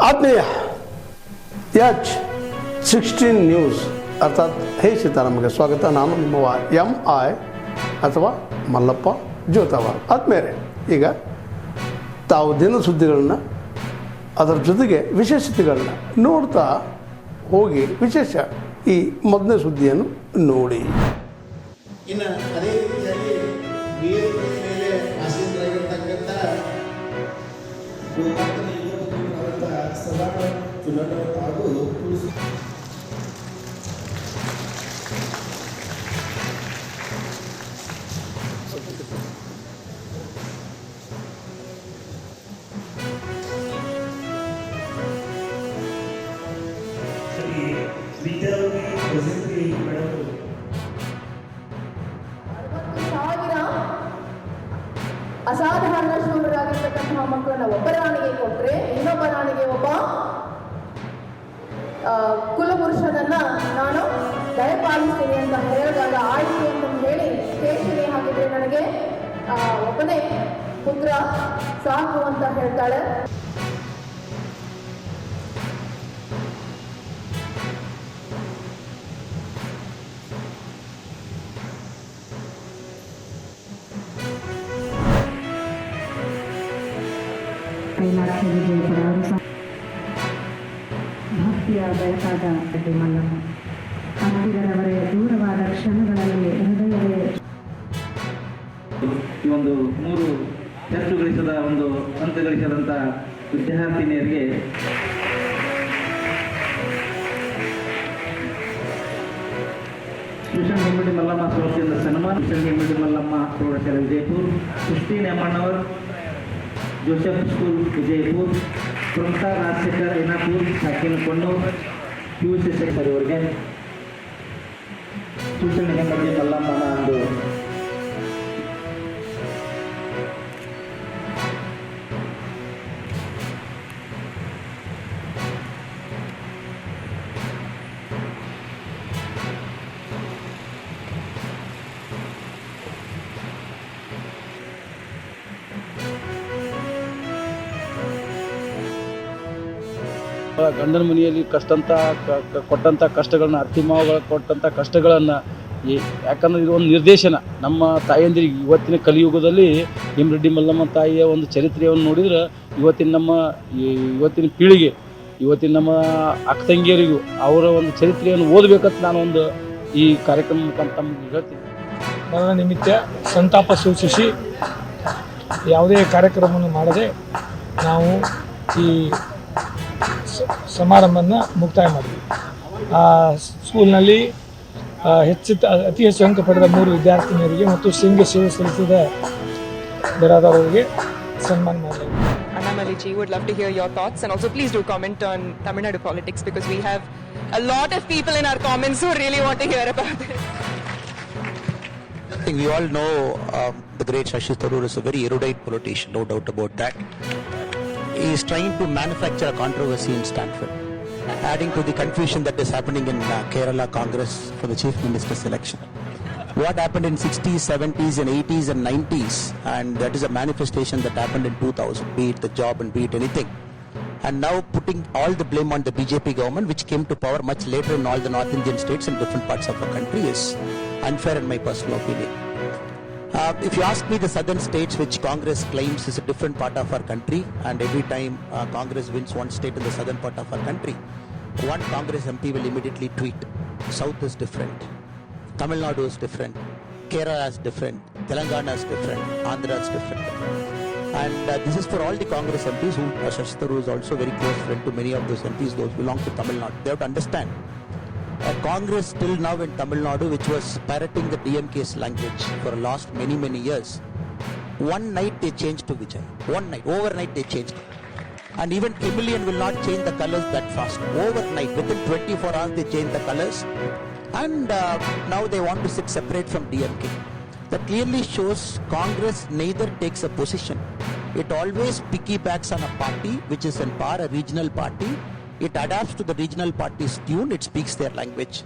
ಆತ್ಮೀಯ H16 news ಅರ್ಥಾತ್ ಹೇ ಸೀತಾರಾಮಗೆ ಸ್ವಾಗತ. ನಾನು ನಿಮ್ಮವ MI ಅಥವಾ ಮಲ್ಲಪ್ಪ ಜೋತಾವಾರ್. ಆದ್ಮೇಲೆ ಈಗ ತಾವು ದಿನ ಸುದ್ದಿಗಳನ್ನ ಅದರ ಜೊತೆಗೆ ವಿಶೇಷತೆಗಳನ್ನ ನೋಡ್ತಾ ಹೋಗಿ ವಿಶೇಷ ಈ ಮೊದಲನೇ ಸುದ್ದಿಯನ್ನು ನೋಡಿ. ಇನ್ನು ಅದೇ ರೀತಿಯಾಗಿ BA ಮೇಲೆ ಆಸೀನರಾಗಿರ್ತಕ್ಕಂಥ ಗೋಕಾಕನ ಯುವಕ ಸದಾನಂದ ಚುನಾವಣೆ ಹಾಗೂ ಅಸಾಧಾರಣ ಶೂರರಾಗಿರ್ತಕ್ಕಂತಹ ಮಕ್ಕಳನ್ನ ಒಬ್ಬ ರಾಣಿಗೆ ಕೊಟ್ಟರೆ ಇನ್ನೊಬ್ಬ ರಾಣಿಗೆ ಒಬ್ಬ ಕುಲಪುರುಷನನ್ನ ನಾನು ದಯಪಾಲಿಸ್ತೀನಿ ಅಂತ ಹೇಳಿದಾಗ ಆಯ್ತು ಅಂತ ಹೇಳಿ ಸ್ಟೇಷನ್ಗೆ ಹಾಕಿದ್ರೆ ನನಗೆ ಒಬ್ಬನೇ ಪುತ್ರ ಸಾಕು ಅಂತ ಹೇಳ್ತಾಳೆ. ಭಕ್ತಿಯ ಬೆಳಕಾದ ಮಲ್ಲಮ್ಮ ಹತ್ತಿರದವರೇ ದೂರವಾದ ಕ್ಷಣಗಳಲ್ಲಿ ಹೃದಯವೇ ಈ ಒಂದು 3 ಹೆಚ್ಚು ಗಳಿಸದ ಒಂದು ಅಂಕ ಗಳಿಸಿದಂಥ ವಿದ್ಯಾರ್ಥಿನಿಯರಿಗೆ ಟ್ಯೂಷನ್ ಹೆಮ್ಮಡಿ ಮಲ್ಲಮ್ಮ ಸಂಸ್ಥೆಯಿಂದ ಸನ್ಮಾನ. ಟ್ಯೂಷನ್ ಹೆಮ್ಮಡಿ ಮಲ್ಲಮ್ಮ ಪ್ರೌಢಶಾಲೆ Vijayapura, Christine Emmannavar Joseph school Vijayapura, Pramata Rajashekhar Enapur ಸಾಕಿನ ಕೊಂಡೂರ್ PUC ಅವರಿಗೆ ಟ್ಯೂಷನ್ ಹೆಮ್ಮಡಿ ಮಲ್ಲಮ್ಮನ ಒಂದು ಗಂಡನ ಮನೆಯಲ್ಲಿ ಕೊಟ್ಟಂಥ ಕಷ್ಟಗಳನ್ನ, ಅತ್ತಿ ಮಾವಗಳು ಕೊಟ್ಟಂಥ ಕಷ್ಟಗಳನ್ನು, ಯಾಕಂದರೆ ಇದು ಒಂದು ನಿರ್ದೇಶನ ನಮ್ಮ ತಾಯಂದಿರಿಗೆ. ಇವತ್ತಿನ ಕಲಿಯುಗದಲ್ಲಿ ಹೇಮರೆಡ್ಡಿ ಮಲ್ಲಮ್ಮ ತಾಯಿಯ ಒಂದು ಚರಿತ್ರೆಯನ್ನು ನೋಡಿದ್ರೆ ಇವತ್ತಿನ ಪೀಳಿಗೆ, ಇವತ್ತಿನ ನಮ್ಮ ಅಕ್ಕ ತಂಗಿಯರಿಗೂ ಅವರ ಒಂದು ಚರಿತ್ರೆಯನ್ನು ಓದಬೇಕಂತ ನಾನು ಒಂದು ಈ ಕಾರ್ಯಕ್ರಮ ಮುಖಾಂತರ ತಮಗೆ ಹೇಳ್ತೀನಿ. ಮರಣ ನಿಮಿತ್ತ ಸಂತಾಪ ಸೂಚಿಸಿ ಯಾವುದೇ ಕಾರ್ಯಕ್ರಮವನ್ನು ಮಾಡದೆ ನಾವು ಈ ಸಮಾರಂಭವನ್ನು ಮುಕ್ತಾಯ ಮಾಡಿದ್ವಿ. ಆ ಸ್ಕೂಲ್ನಲ್ಲಿ ಅತಿ ಹೆಚ್ಚು ಅಂಕ ಪಡೆದ 3 ವಿದ್ಯಾರ್ಥಿನಿಯರಿಗೆ ಮತ್ತು ಸಿಂಗ ಸೇವೆ ಸಲ್ಲಿಸಿದ ಬಿರಾದರವರಿಗೆ ಸನ್ಮಾನ ಮಾಡಲಾಗಿದೆ. Annamaliji, would love to hear your thoughts, and also please do comment on Tamil Nadu politics because we have a lot of people in our comments who really want to hear about this. I think we all know the great Shashi Tharoor is a very erudite politician, no doubt about that. He is trying to manufacture a controversy in Stanford, adding to the confusion that is happening in Kerala Congress for the Chief Minister's election. What happened in 60s, 70s and 80s and 90s, and that is a manifestation that happened in 2000, be it the job and be it anything. And now putting all the blame on the BJP government, which came to power much later in all the North Indian states and different parts of our country, is unfair in my personal opinion. If you ask me, the southern states which Congress claims is a different part of our country, and every time Congress wins one state in the southern part of our country, one Congress MP will immediately tweet, South is different, Tamil Nadu is different, Kerala is different, Telangana is different, Andhra is different. And this is for all the Congress MPs who Shashi Tharoor is also very close friend to many of those MPs, those belong to Tamil Nadu. They have to understand Congress till now in Tamil Nadu, which was parroting the DMK's language for the last many years, one night they changed to Vijay. One night, overnight they changed. And even chameleon will not change the colors that fast. Overnight, within 24 hours they change the colors. And now they want to sit separate from DMK. That clearly shows Congress neither takes a position. It always piggybacks on a party which is in power, a regional party. It adapts to the regional party's tune, it speaks their language.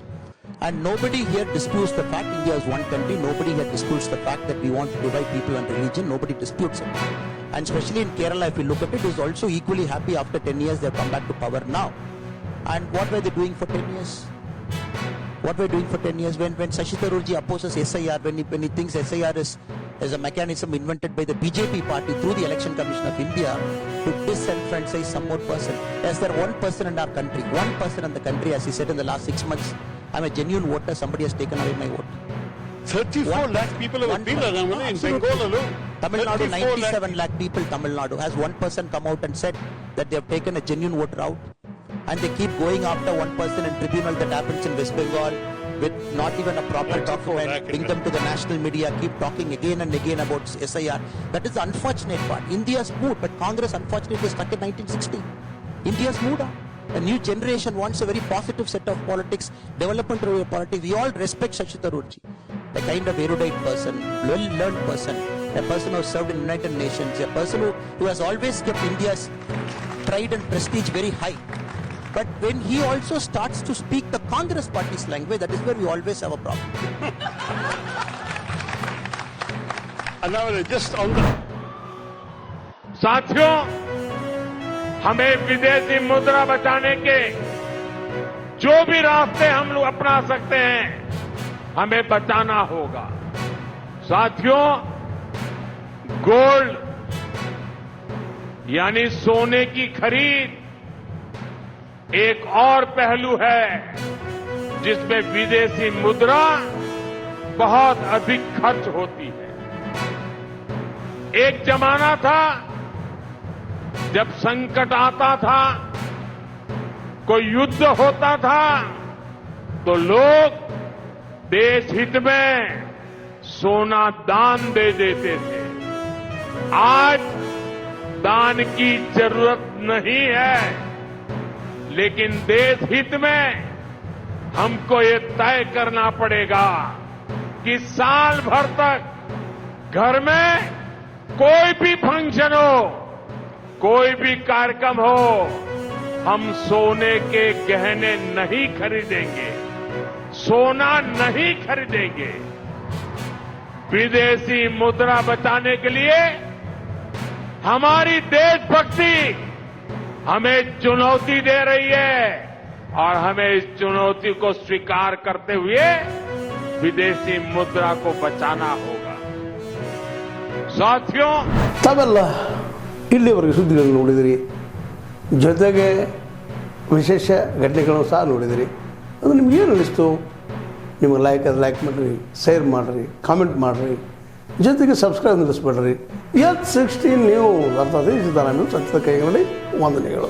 And nobody here disputes the fact India is one country. Nobody here disputes the fact that we want to divide people on religion. Nobody disputes it. And especially in Kerala, if you look at it, is also equally happy after 10 years they have come back to power now. And what were they doing for 10 years? What were they doing for 10 years? When Shashi Tharoor opposes SIR, when he thinks SIR is a mechanism invented by the BJP party through the Election Commission of India to disenfranchise some more person. Is there one person in our country, as he said in the last 6 months, I'm a genuine voter, somebody has taken away my vote. 34 lakh people have appealed in Bengal alone. Tamil Nadu, 34 97 lakh people, Tamil Nadu. Has one person come out and said that they have taken a genuine voter out? And they keep going after one person in tribunal that happens in West Bengal with not even a proper document, bring them to the national media, keep talking again and again about SIR. That is the unfortunate part. India's moved, but Congress unfortunately was stuck in 1960. India's moved on. A new generation wants a very positive set of politics, development-oriented politics. We all respect Shashi Tharoor ji, a kind of erudite person, well-learned person, a person who has served in United Nations, a person who has always kept India's pride and prestige very high. But when he also starts to speak the Congress party's language, that is where we always have a problem. And now just on the साथियों, हमें विदेशी मुद्रा बचाने के जो भी रास्ते हम लोग अपना सकते हैं, हमें बचाना होगा। साथियों, गोल्ड यानी सोने की खरीद एक और पहलू है जिसमें विदेशी मुद्रा बहुत अधिक खर्च होती है। एक जमाना था जब संकट आता था, कोई युद्ध होता था, तो लोग देश हित में सोना दान दे देते थे। आज दान की जरूरत नहीं है, लेकिन देश हित में हमको ये तय करना पड़ेगा कि साल भर तक घर में कोई भी फंक्शन हो, कोई भी कार्यक्रम हो, हम सोने के गहने नहीं खरीदेंगे, सोना नहीं खरीदेंगे। विदेशी मुद्रा बचाने के लिए हमारी देशभक्ति हमें चुनौती दे रही है और हमें इस चुनौती को स्वीकार करते हुए विदेशी मुद्रा को बचाना होगा। साथियों, ತಾವೆಲ್ಲ ಇಲ್ಲಿವರೆಗೆ ಸುದ್ದಿಗಳನ್ನು ನೋಡಿದಿರಿ, ಜೊತೆಗೆ ವಿಶೇಷ ಘಟನೆಗಳನ್ನು ಸಹ ನೋಡಿದಿರಿ. ಅದು ನಿಮ್ಗೇನು ಅನ್ನಿಸ್ತು? ನಿಮಗೆ ಲೈಕ್ ಮಾಡಿರಿ, ಶೇರ್ ಮಾಡಿರಿ, ಕಾಮೆಂಟ್ ಮಾಡಿರಿ, ಜೊತೆಗೆ ಸಬ್ಸ್ಕ್ರೈಬ್ ನಿಲ್ಲಿಸ್ಬೇಡ್ರಿ. H16 ನ್ಯೂಸ್ ಅರ್ಥಾತ್ ಸಿದ್ದರಾಮಯ್ಯ ಸತ್ಯದ ಕೈಗಳಲ್ಲಿ ವಂದನೆಗಳು.